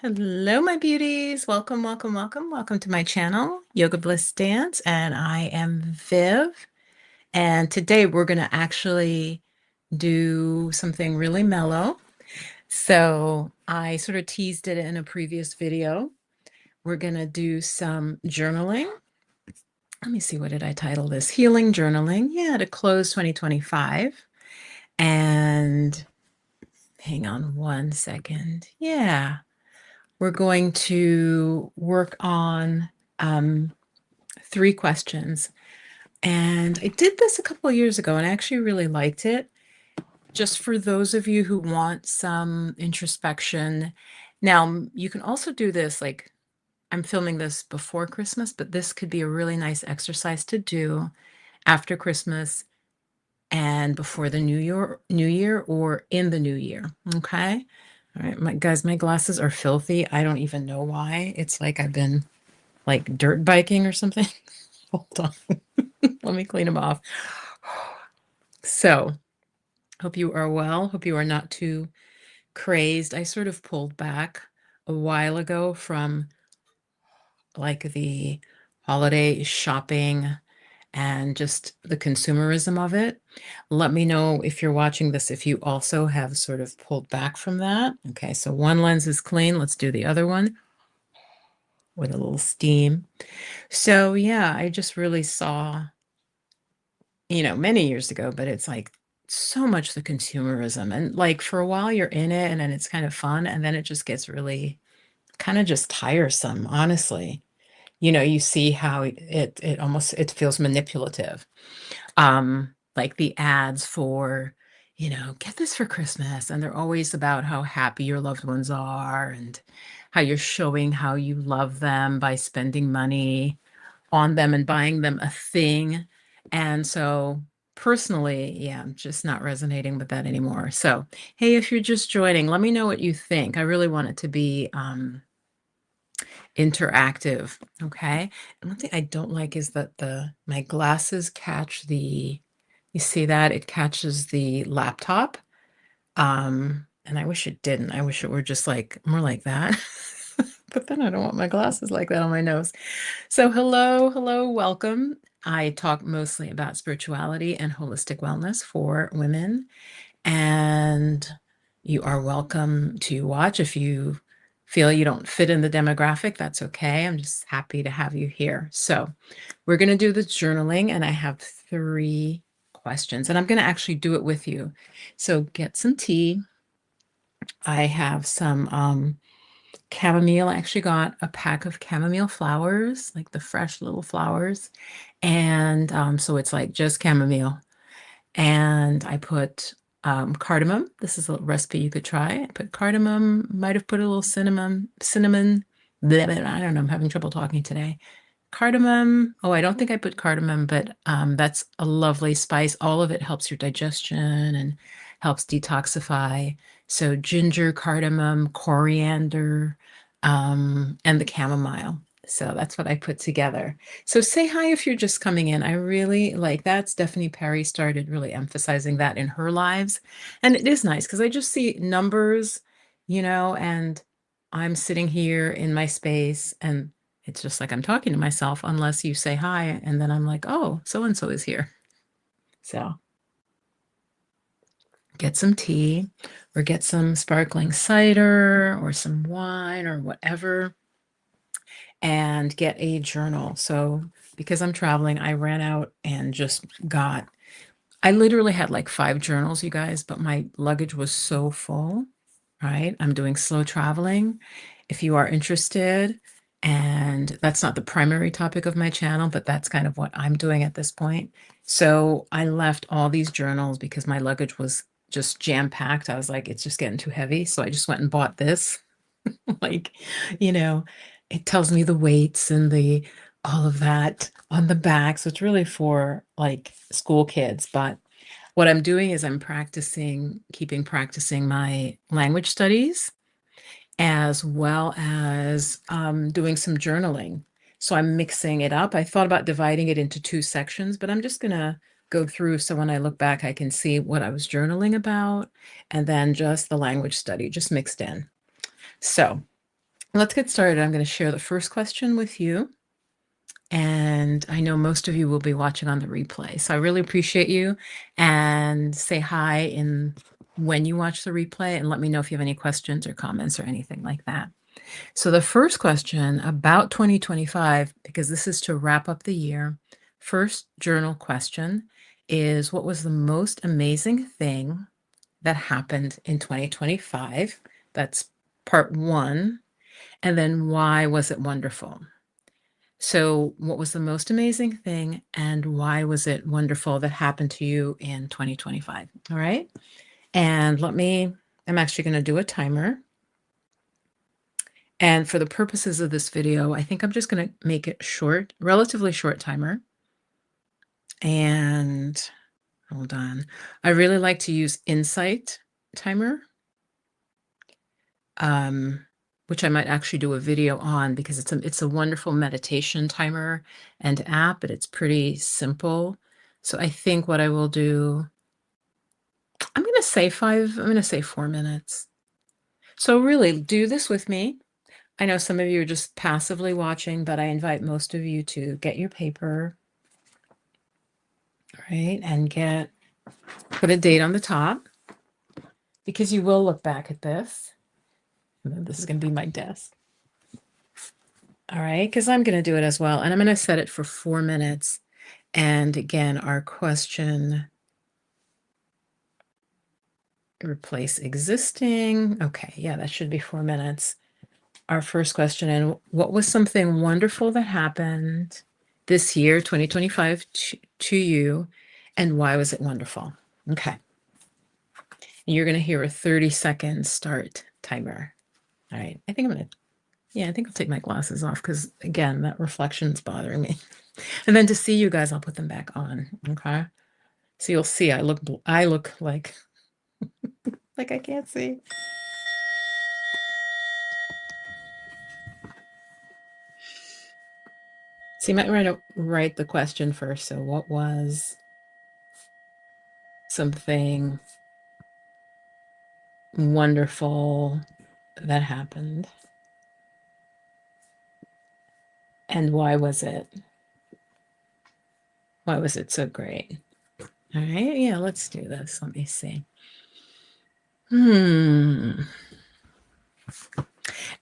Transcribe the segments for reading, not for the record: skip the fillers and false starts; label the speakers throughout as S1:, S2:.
S1: Hello, my beauties. Welcome, welcome, welcome. Welcome to my channel, Yoga Bliss Dance. And I am Viv. And today we're going to actually do something really mellow. So I sort of teased it in a previous video. We're going to do some journaling. Let me see, what did I title this? Healing journaling. Yeah, to close 2025. And hang on one second. Yeah. We're going to work on three questions. And I did this a couple of years ago and I actually really liked it. Just for those of you who want some introspection. Now, you can also do this, like I'm filming this before Christmas, but this could be a really nice exercise to do after Christmas and before the new year or in the new year. Okay. All right, my guys, my glasses are filthy. I don't even know why. It's like I've been like dirt biking or something. Hold on. Let me clean them off. So, hope you are well. Hope you are not too crazed. I sort of pulled back a while ago from like the holiday shopping and just the consumerism of it. Let me know if you're watching this, if you also have sort of pulled back from that. Okay, so one lens is clean. Let's do the other one with a little steam. So, yeah, I just really saw, many years ago, but it's like so much the consumerism. And like for a while you're in it and then it's kind of fun. And then it just gets really kind of just tiresome, honestly. You see how it almost it feels manipulative. Like the ads for, get this for Christmas. And they're always about how happy your loved ones are and how you're showing how you love them by spending money on them and buying them a thing. And so personally, yeah, I'm just not resonating with that anymore. So, hey, if you're just joining, let me know what you think. I really want it to be interactive. Okay. And one thing I don't like is that my glasses catch you see that it catches the laptop. And I wish it didn't. I wish it were just like more like that. But then I don't want my glasses like that on my nose. So, hello, hello, welcome. I talk mostly about spirituality and holistic wellness for women, and you are welcome to watch. If you feel you don't fit in the demographic, that's okay. I'm just happy to have you here. So, we're going to do the journaling, and I have three questions, and I'm going to actually do it with you. So, get some tea. I have some chamomile. I actually got a pack of chamomile flowers, like the fresh little flowers. And so it's like just chamomile. And I put cardamom. This is a recipe you could try. I put cardamom, might have put a little cinnamon. Blah, blah, blah. I don't know. I'm having trouble talking today. Cardamom. Oh, I don't think I put cardamom, but that's a lovely spice. All of it helps your digestion and helps detoxify. So ginger, cardamom, coriander, and the chamomile. So that's what I put together. So say hi if you're just coming in. I really like that. Stephanie Perry started really emphasizing that in her lives. And it is nice because I just see numbers, and I'm sitting here in my space and it's just like I'm talking to myself unless you say hi. And then I'm like, oh, so and so is here. So get some tea or get some sparkling cider or some wine or whatever and get a journal. So because I'm traveling, I ran out and just I literally had like 5 journals, you guys, but my luggage was so full, right? I'm doing slow traveling. If you are interested, and that's not the primary topic of my channel, but that's kind of what I'm doing at this point. So I left all these journals because my luggage was just jam-packed. I was like, it's just getting too heavy. So I just went and bought this. Like, you know, it tells me the weights and the all of that on the back. So it's really for like school kids. But what I'm doing is I'm keeping practicing my language studies as well as doing some journaling. So I'm mixing it up. I thought about dividing it into 2 sections, but I'm just going to go through so when I look back, I can see what I was journaling about and then just the language study just mixed in. So Let's get started. I'm going to share the first question with you. And I know most of you will be watching on the replay. So I really appreciate you. And say hi in when you watch the replay and let me know if you have any questions or comments or anything like that. So the first question about 2025, because this is to wrap up the year, first journal question is, what was the most amazing thing that happened in 2025? That's part one. And then why was it wonderful? So, what was the most amazing thing and why was it wonderful that happened to you in 2025? All right. And I'm actually going to do a timer. And for the purposes of this video, I think I'm just going to make it short, relatively short timer. And hold on. I really like to use Insight timer, which I might actually do a video on because it's a wonderful meditation timer and app, but it's pretty simple. So I think what I will do, I'm going to say 4 minutes. So really do this with me. I know some of you are just passively watching, but I invite most of you to get your paper, right? And put a date on the top because you will look back at this. And then this is going to be my desk. All right, because I'm going to do it as well. And I'm going to set it for 4 minutes. And again, our question, replace existing. Okay, yeah, that should be 4 minutes. Our first question, and what was something wonderful that happened this year, 2025, to you, and why was it wonderful? Okay. You're going to hear a 30-second start timer. All right. I think I'll take my glasses off because, again, that reflection's bothering me. And then to see you guys, I'll put them back on. Okay. So you'll see I look like I can't see. So you might write the question first. So what was something wonderful that happened? And why was it so great? All right, yeah, let's do this. Let me see.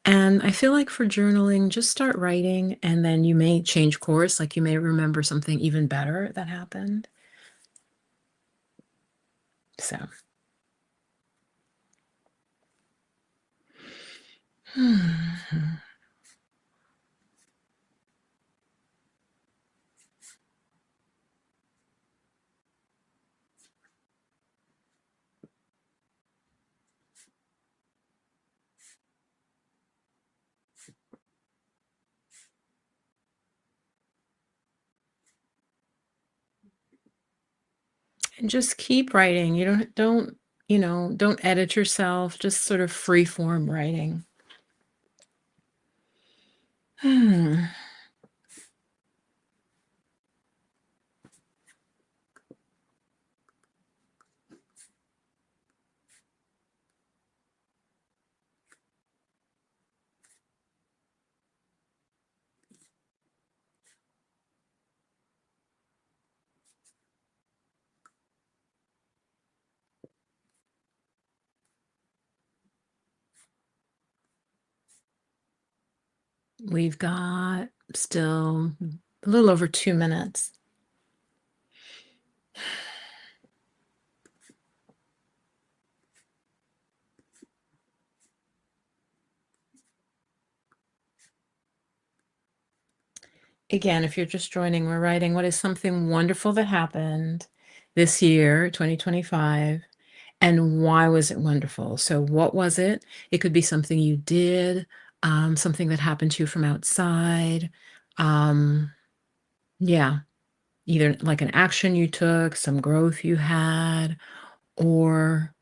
S1: And I feel like for journaling, just start writing and then you may change course, like you may remember something even better that happened. So. And just keep writing. You don't edit yourself, just sort of free form writing. We've got still a little over 2 minutes. Again, if you're just joining, we're writing, what is something wonderful that happened this year, 2025, and why was it wonderful? So what was it? It could be something you did, something that happened to you from outside. Yeah, either like an action you took, some growth you had, or,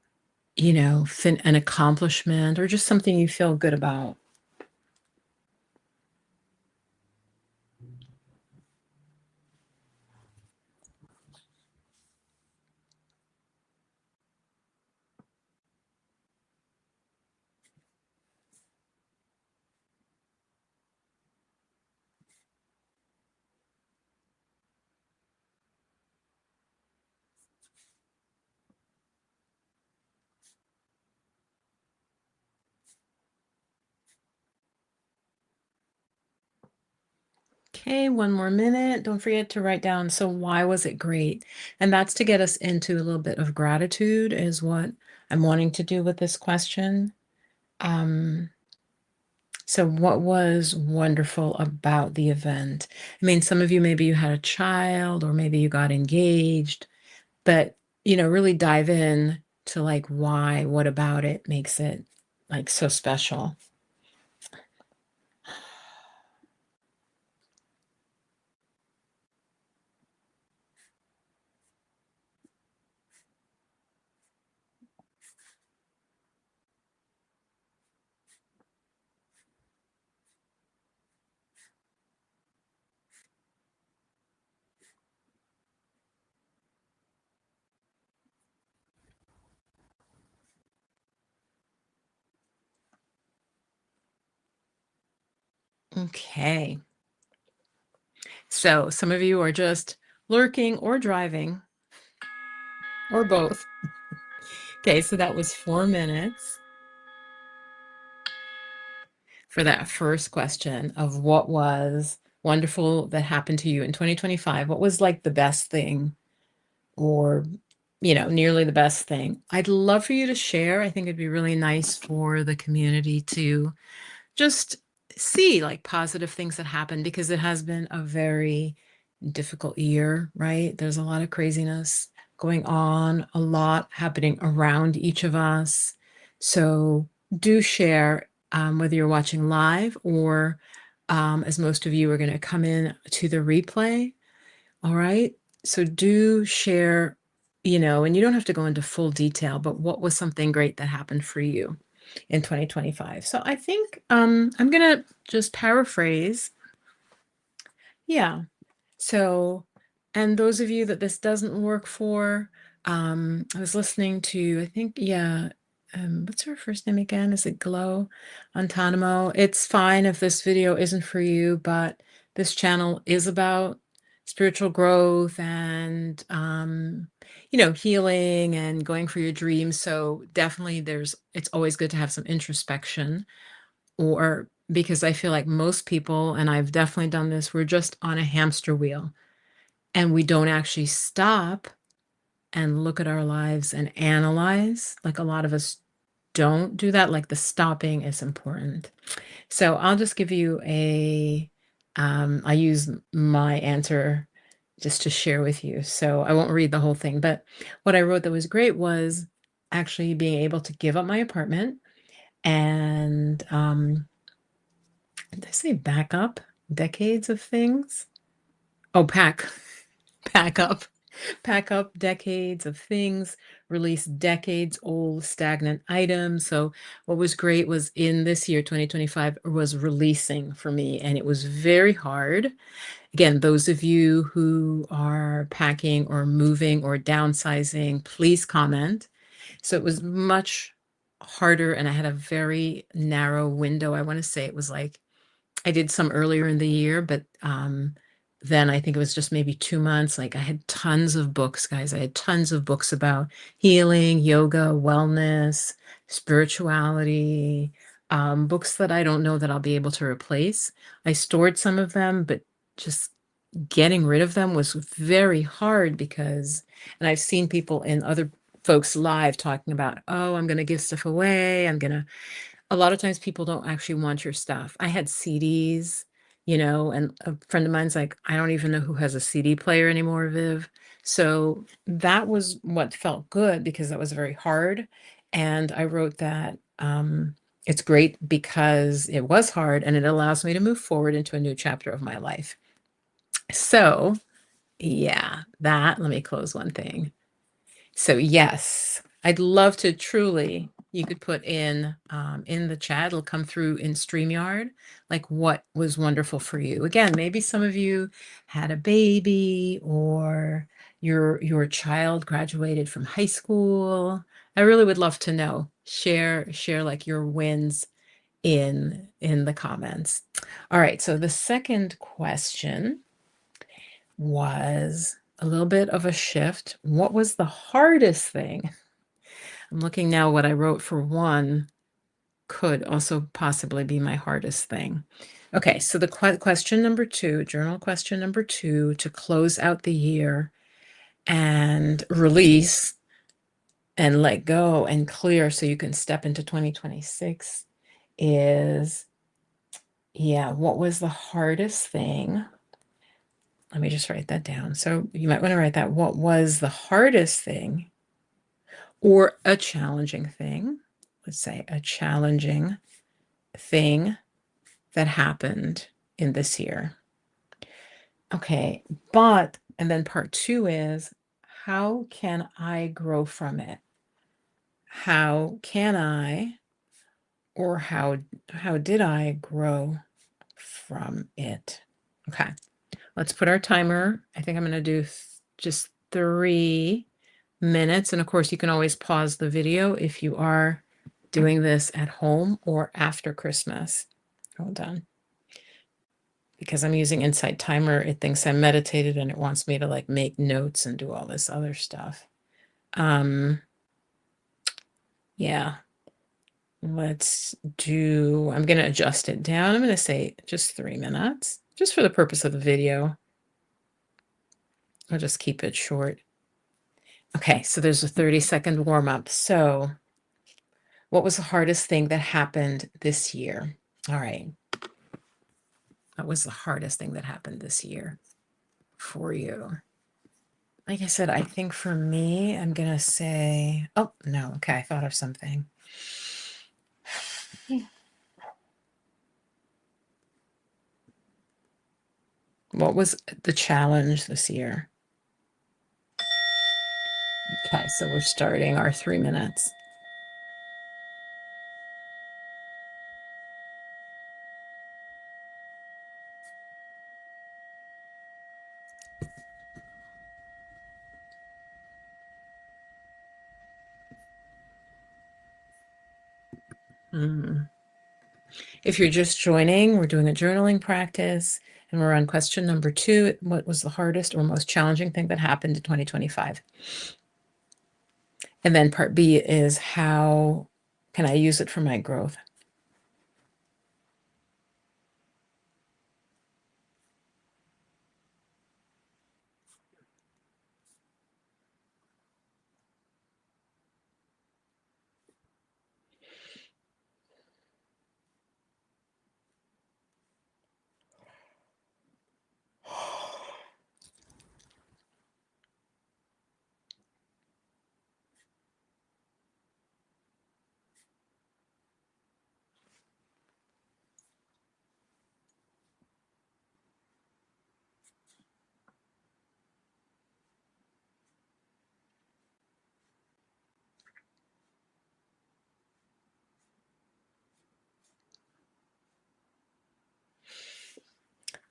S1: an accomplishment, or just something you feel good about. Okay, one more minute. Don't forget to write down, so why was it great? And that's to get us into a little bit of gratitude, is what I'm wanting to do with this question. Um, so what was wonderful about the event? I mean, some of you, maybe you had a child or maybe you got engaged, but really dive in to like why, what about it makes it like so special. Okay. So some of you are just lurking or driving or both. Okay, so that was 4 minutes for that first question of what was wonderful that happened to you in 2025. What was like the best thing or, nearly the best thing? I'd love for you to share. I think it'd be really nice for the community to just see like positive things that happen because it has been a very difficult year, right? There's a lot of craziness going on, a lot happening around each of us. So do share, whether you're watching live or as most of you are going to come in to the replay. All right. So do share, and you don't have to go into full detail, but what was something great that happened for you in 2025? So I think I'm going to just paraphrase. Yeah. So, and those of you that this doesn't work for, I was listening to, I think, yeah, what's her first name again? Is it Glow Antanamo? It's fine if this video isn't for you, but this channel is about spiritual growth and, healing and going for your dreams. So definitely it's always good to have some introspection or because I feel like most people, and I've definitely done this, we're just on a hamster wheel and we don't actually stop and look at our lives and analyze. Like a lot of us don't do that. Like the stopping is important. So I'll just give you I use my answer just to share with you. So I won't read the whole thing, but what I wrote that was great was actually being able to give up my apartment and, did I say back up decades of things? Oh, pack up, pack up decades of things, release decades old stagnant items. So what was great was in this year, 2025, was releasing for me, and it was very hard. Again, those of you who are packing or moving or downsizing, please comment. So it was much harder, and I had a very narrow window. I want to say it was like I did some earlier in the year, but then I think it was just maybe 2 months. Like I had tons of books, guys. I had tons of books about healing, yoga, wellness, spirituality, books that I don't know that I'll be able to replace. I stored some of them, but just getting rid of them was very hard because, and I've seen people in other folks live talking about, oh, I'm going to give stuff away. A lot of times people don't actually want your stuff. I had CDs, and a friend of mine's like, I don't even know who has a CD player anymore, Viv. So that was what felt good because that was very hard. And I wrote that it's great because it was hard and it allows me to move forward into a new chapter of my life. So, yeah, let me close one thing. So yes, I'd love to truly, you could put in the chat, it'll come through in StreamYard, like what was wonderful for you. Again, maybe some of you had a baby or your child graduated from high school. I really would love to know. Share like your wins in the comments. All right, so the second question was a little bit of a shift. What was the hardest thing? I'm looking now what I wrote for one. could also possibly be my hardest thing. Okay, so the question number 2, journal question number 2, to close out the year and release and let go and clear so you can step into 2026 is, yeah, what was the hardest thing? Let me just write that down. So you might want to write that. What was the hardest thing or a challenging thing? Let's say a challenging thing that happened in this year. Okay, and then part 2 is, how can I grow from it? How can I, or how did I grow from it? Okay, let's put our timer. I think I'm going to do just 3 minutes. And of course, you can always pause the video if you are doing this at home or after Christmas. Hold on. Because I'm using Insight Timer, it thinks I'm meditated and it wants me to like make notes and do all this other stuff. Yeah. Let's do, I'm going to adjust it down. I'm going to say just 3 minutes, just for the purpose of the video. I'll just keep it short. Okay, so there's a 30-second warm up. So, what was the hardest thing that happened this year? All right. What was the hardest thing that happened this year for you? Like I said, I think for me, I'm going to say, oh, no. Okay, I thought of something. What was the challenge this year? Okay, so we're starting our 3 minutes. If you're just joining, we're doing a journaling practice and we're on question number 2. What was the hardest or most challenging thing that happened in 2025? And then part B is, how can I use it for my growth?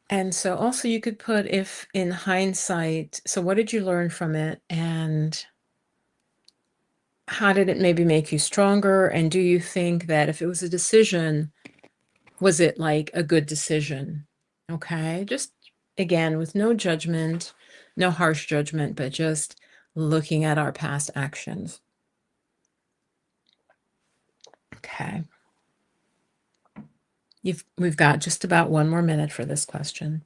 S1: And so also you could put, if in hindsight, so what did you learn from it and how did it maybe make you stronger? And do you think that if it was a decision, was it like a good decision? Okay, just again, with no judgment, no harsh judgment, but just looking at our past actions. Okay. We've got just about 1 more minute for this question.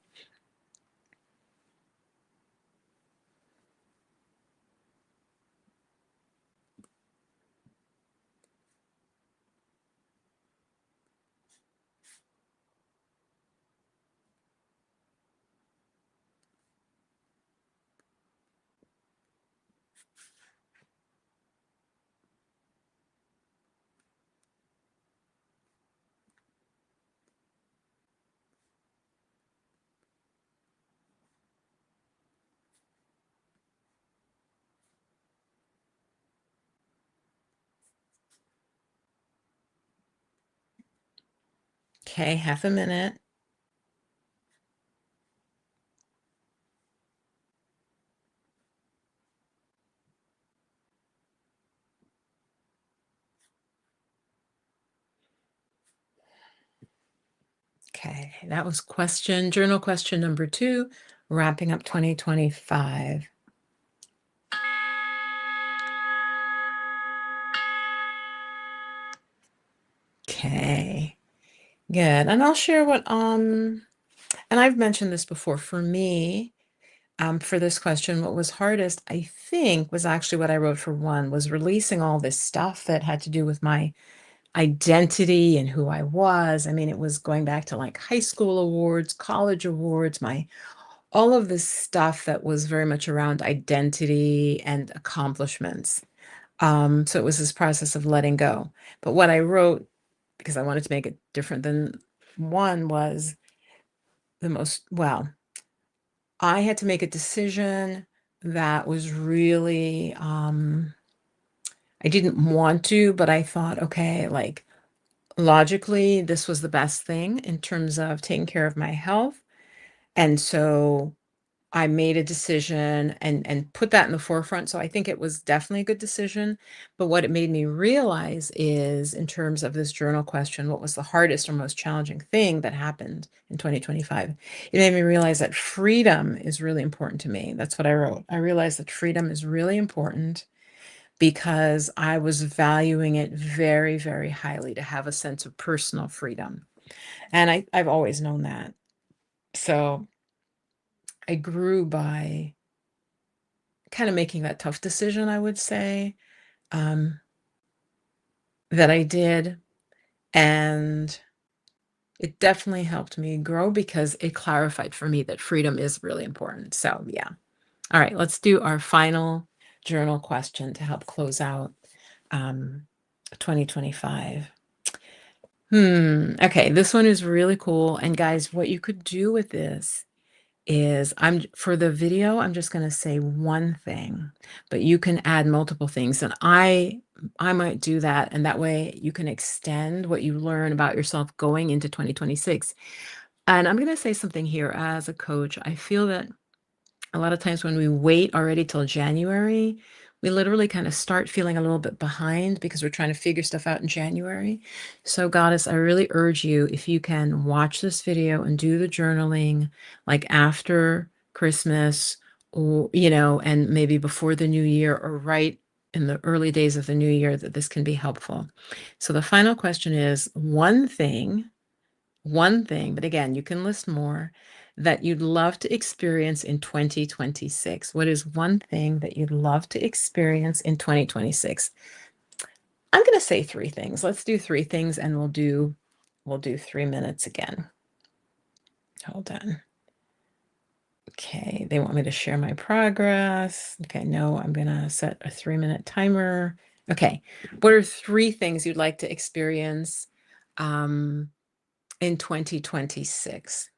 S1: Okay, half a minute. Okay, that was journal question number 2, wrapping up 2025. Okay, good. And I'll share and I've mentioned this before. For me, for this question, what was hardest, I think, was actually what I wrote for one, was releasing all this stuff that had to do with my identity and who I was. I mean, it was going back to like high school awards, college awards, my all of this stuff that was very much around identity and accomplishments. So it was this process of letting go. But what I wrote, because I wanted to make it different than one, was well, I had to make a decision that was really, I didn't want to, but I thought, okay, like logically, this was the best thing in terms of taking care of my health. And so I made a decision and put that in the forefront. So I think it was definitely a good decision. But what it made me realize is, in terms of this journal question, what was the hardest or most challenging thing that happened in 2025? It made me realize that freedom is really important to me. That's what I wrote. I realized that freedom is really important because I was valuing it very, very highly, to have a sense of personal freedom. And I've always known that. So I grew by kind of making that tough decision, I would say, um, that I did. And it definitely helped me grow because it clarified for me that freedom is really important. So, yeah. All right, let's do our final journal question to help close out um, 2025. Okay, this one is really cool. And guys, what you could do with this is, for the video, I'm just going to say one thing, but you can add multiple things. And I might do that, and that way you can extend what you learn about yourself going into 2026. And I'm going to say something here as a coach. I feel that a lot of times when we wait already till January, we literally kind of start feeling a little bit behind because we're trying to figure stuff out in January. So, Goddess, I really urge you, if you can watch this video and do the journaling like after Christmas, or, and maybe before the new year, or right in the early days of the new year, that this can be helpful. So, the final question is one thing, but again, you can list more, that you'd love to experience in 2026. What is one thing that you'd love to experience in 2026? I'm going to say three things. Let's do three things, and we'll do 3 minutes again. Hold on. Okay, they want me to share my progress. Okay, no, I'm going to set a 3-minute timer. Okay, what are three things you'd like to experience in 2026?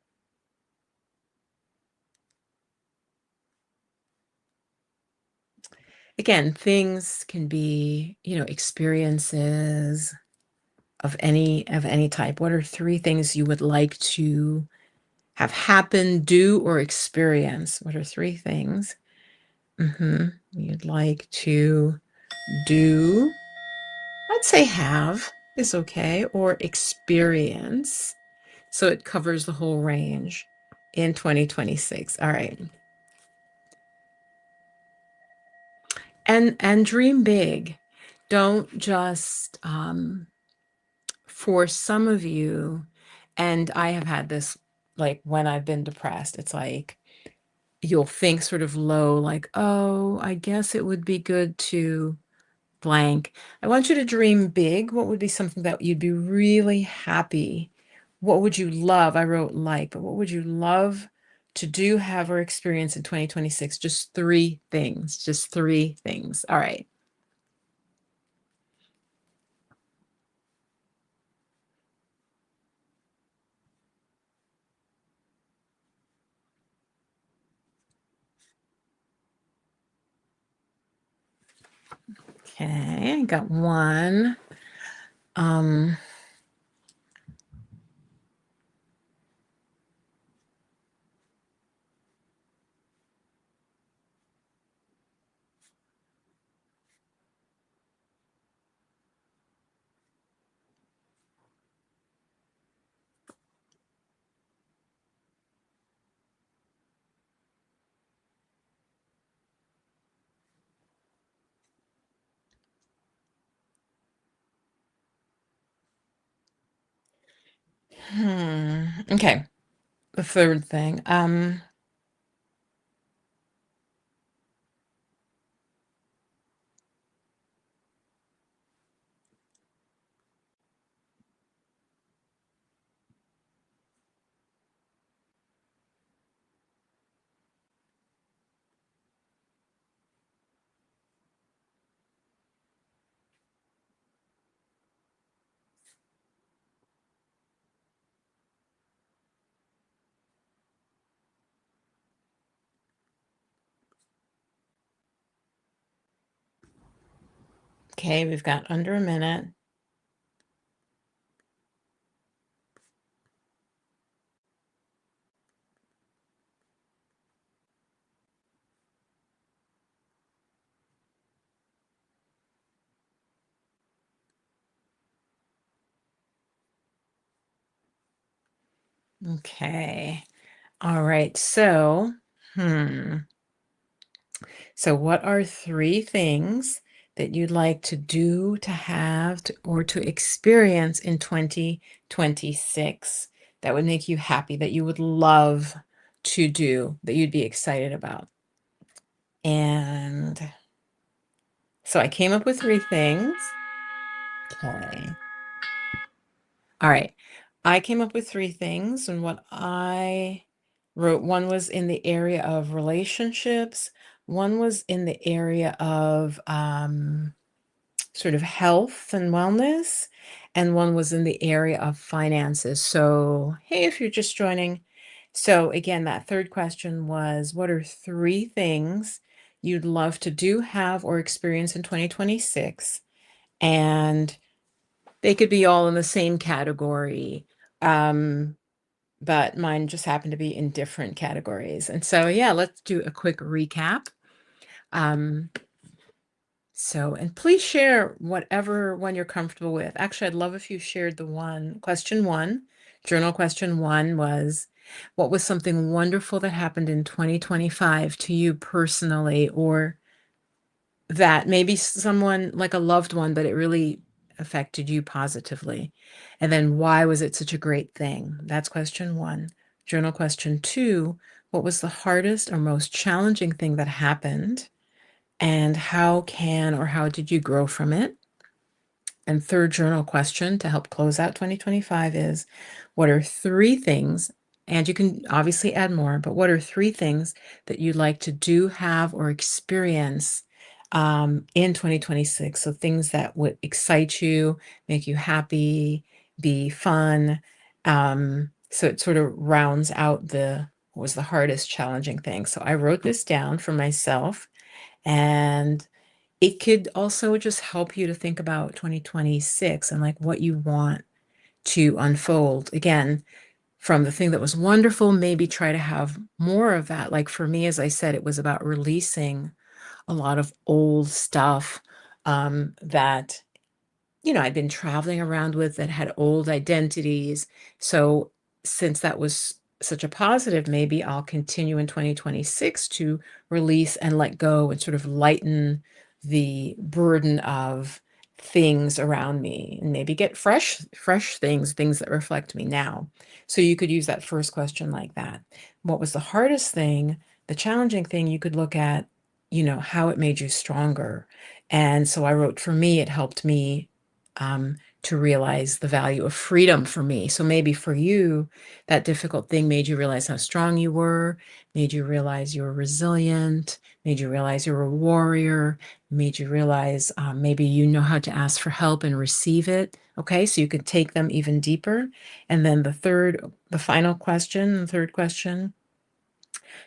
S1: Again, things can be, experiences of any type. What are three things you would like to have happen, do, or experience? What are three things you'd like to do? I'd say have is okay, or experience. So it covers the whole range in 2026. All right. And dream big. Don't just for some of you, and I have had this, like when I've been depressed, it's like you'll think sort of low, like, oh, I guess it would be good to blank. I want you to dream big. What would be something that you'd be really happy? What would you love? I wrote like, but what would you love to do, have, or experience in 2026? Just three things. Just three things. All right. Okay, I got one. Um, Okay, the third thing. Okay, we've got under a minute. Okay. All right. Hmm. So, what are three things that you'd like to do, to have, or to experience in 2026 that would make you happy, that you would love to do, that you'd be excited about? And so I came up with three things. Okay. All right. I came up with three things, and what I wrote, one was in the area of relationships, one was in the area of sort of health and wellness, and one was in the area of finances. So, hey, if you're just joining. So, again, that third question was, what are three things you'd love to do, have, or experience in 2026? And they could be all in the same category. Um, but mine just happened to be in different categories. And so, yeah, let's do a quick recap. Um, and please share whatever one you're comfortable with. Actually, I'd love if you shared question one. Journal question one was, what was something wonderful that happened in 2025 to you personally, or that maybe someone like a loved one, but it really affected you positively? And then why was it such a great thing? That's question one. Journal question two, what was the hardest or most challenging thing that happened? And how did you grow from it? And third journal question to help close out 2025 is, what are three things, and you can obviously add more, but what are three things that you'd like to do, have, or experience in 2026? So things that would excite you, make you happy, be fun. So it sort of rounds out what was the hardest challenging thing. So I wrote this down for myself, and it could also just help you to think about 2026 and like what you want to unfold. Again, from the thing that was wonderful, maybe try to have more of that. Like for me, as I said, it was about releasing a lot of old stuff that I'd been traveling around with, that had old identities. So since that was such a positive, maybe I'll continue in 2026 to release and let go and sort of lighten the burden of things around me, and maybe get fresh things that reflect me now. So you could use that first question like that. What was the hardest thing, the challenging thing? You could look at, how it made you stronger. And so I wrote, for me, it helped me to realize the value of freedom for me. So maybe for you, that difficult thing made you realize how strong you were, made you realize you were resilient, made you realize you were a warrior, made you realize maybe you know how to ask for help and receive it. Okay, so you could take them even deeper. And then the final question, the third question,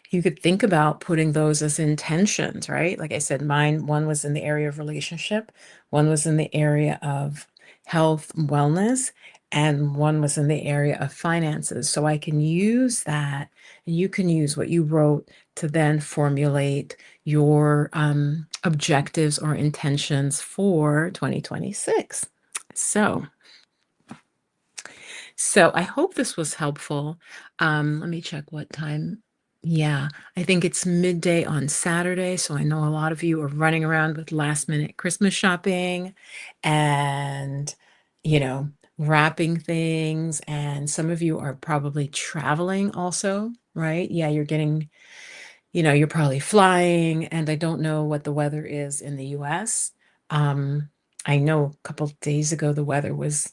S1: you could think about putting those as intentions, right? Like I said, one was in the area of relationship, one was in the area of health, wellness, and one was in the area of finances. So I can use that, and you can use what you wrote to then formulate your objectives or intentions for 2026. So, so I hope this was helpful. Let me check what time. Yeah, I think it's midday on Saturday, so I know a lot of you are running around with last minute Christmas shopping, and you know, wrapping things, and some of you are probably traveling also, right? Yeah, you're getting, you're probably flying, and I don't know what the weather is in the US. I know a couple days ago the weather was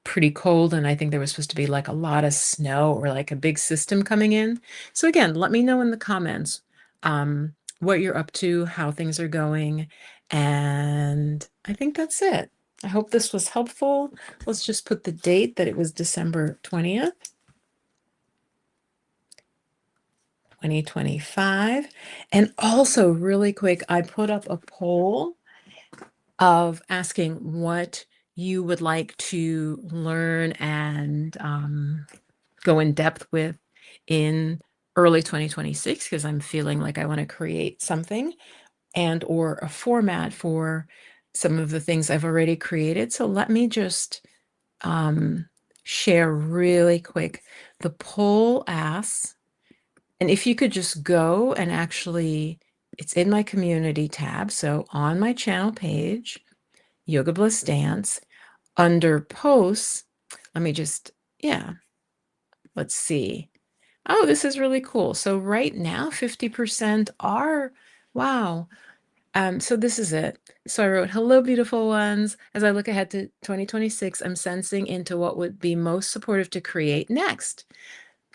S1: pretty cold, and I think there was supposed to be like a lot of snow or like a big system coming in. So again, let me know in the comments what you're up to, how things are going, and I think that's it. I hope this was helpful. Let's just put the date that it was December 20th, 2025. And also really quick, I put up a poll of asking what you would like to learn and go in depth with in early 2026, because I'm feeling like I want to create something and or a format for some of the things I've already created. So let me just share really quick. The poll asks, and if you could just go and actually, it's in my community tab. So on my channel page, Yoga Bliss Dance, under posts, let me just, yeah, let's see. Oh, this is really cool. So right now, 50% are, wow. So this is it. So I wrote, hello, beautiful ones. As I look ahead to 2026, I'm sensing into what would be most supportive to create next.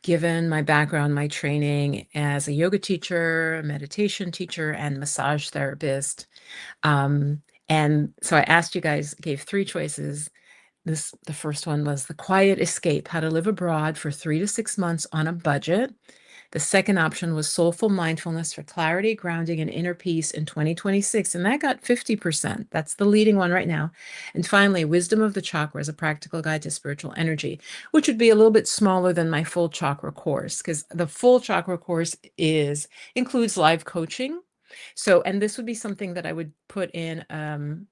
S1: Given my background, my training as a yoga teacher, a meditation teacher, and massage therapist. And so I asked you guys, gave three choices. The first one was the quiet escape, how to live abroad for 3 to 6 months on a budget. The second option was soulful mindfulness for clarity, grounding, and inner peace in 2026. And that got 50%. That's the leading one right now. And finally, wisdom of the chakras, a practical guide to spiritual energy, which would be a little bit smaller than my full chakra course, because the full chakra course includes live coaching. So, and this would be something that I would put in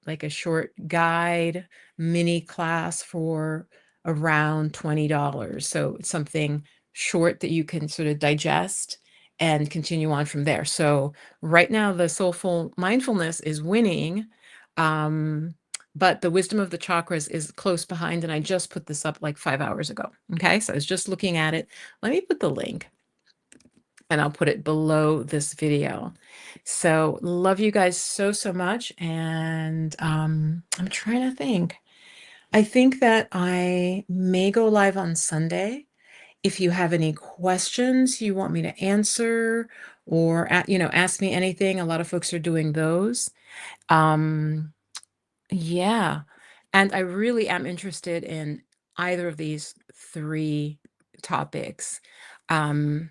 S1: like a short guide mini class for around $20. So it's something short that you can sort of digest and continue on from there. So right now, the soulful mindfulness is winning. But the wisdom of the chakras is close behind. And I just put this up like 5 hours ago. Okay. So I was just looking at it. Let me put the link and I'll put it below this video. So love you guys so, so much. And I'm trying to think. I think that I may go live on Sunday. If you have any questions you want me to answer or, ask me anything, a lot of folks are doing those. Yeah. And I really am interested in either of these three topics. Um,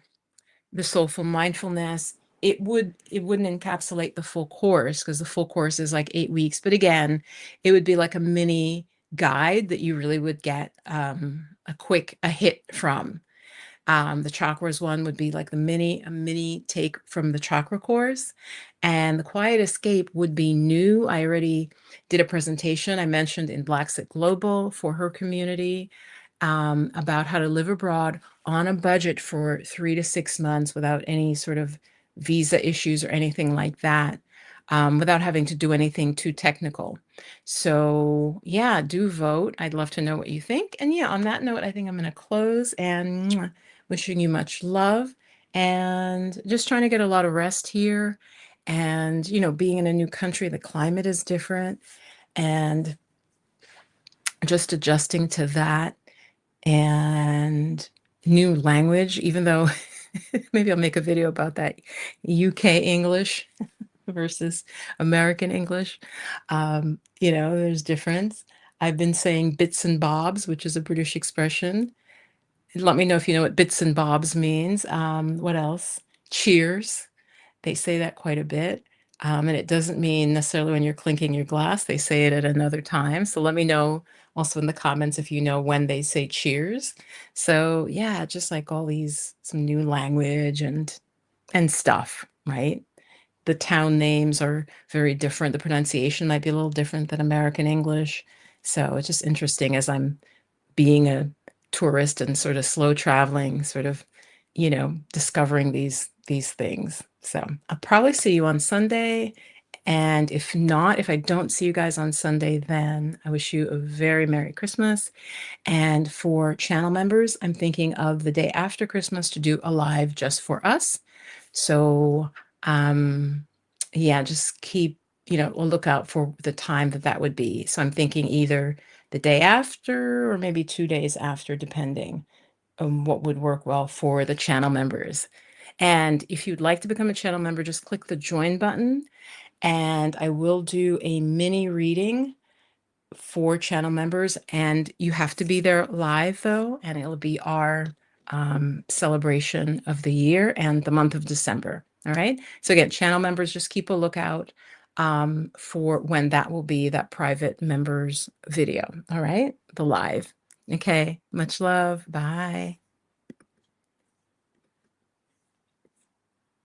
S1: the soulful mindfulness, it wouldn't encapsulate the full course because the full course is like 8 weeks. But again, it would be like a mini guide that you really would get a hit from. The chakras one would be like a mini take from the chakra course. And the quiet escape would be new. I already did a presentation I mentioned in Black Sit Global for her community about how to live abroad on a budget for 3 to 6 months without any sort of visa issues or anything like that, without having to do anything too technical. So yeah, do vote. I'd love to know what you think. And yeah, on that note, I think I'm going to close and wishing you much love and just trying to get a lot of rest here. And, being in a new country, the climate is different and just adjusting to that and new language, even though maybe I'll make a video about that UK English versus American English. There's difference. I've been saying bits and bobs, which is a British expression. Let me know if you know what bits and bobs means. What else? Cheers. They say that quite a bit. And it doesn't mean necessarily when you're clinking your glass, they say it at another time. So let me know also in the comments if you know when they say cheers. So yeah, just like some new language and stuff, right? The town names are very different. The pronunciation might be a little different than American English. So it's just interesting as I'm being a tourist and sort of slow traveling, sort of, discovering these things. So I'll probably see you on Sunday. And if not, if I don't see you guys on Sunday, then I wish you a very Merry Christmas. And for channel members, I'm thinking of the day after Christmas to do a live just for us. So, yeah, just keep, a lookout for the time that that would be. So I'm thinking either the day after or maybe 2 days after, depending on what would work well for the channel members. And if you'd like to become a channel member, just click the join button and I will do a mini reading for channel members. And you have to be there live though, and it'll be our celebration of the year and the month of December. All right. So again, channel members, just keep a lookout for when that will be, that private members video. All right. The live. Okay. Much love. Bye.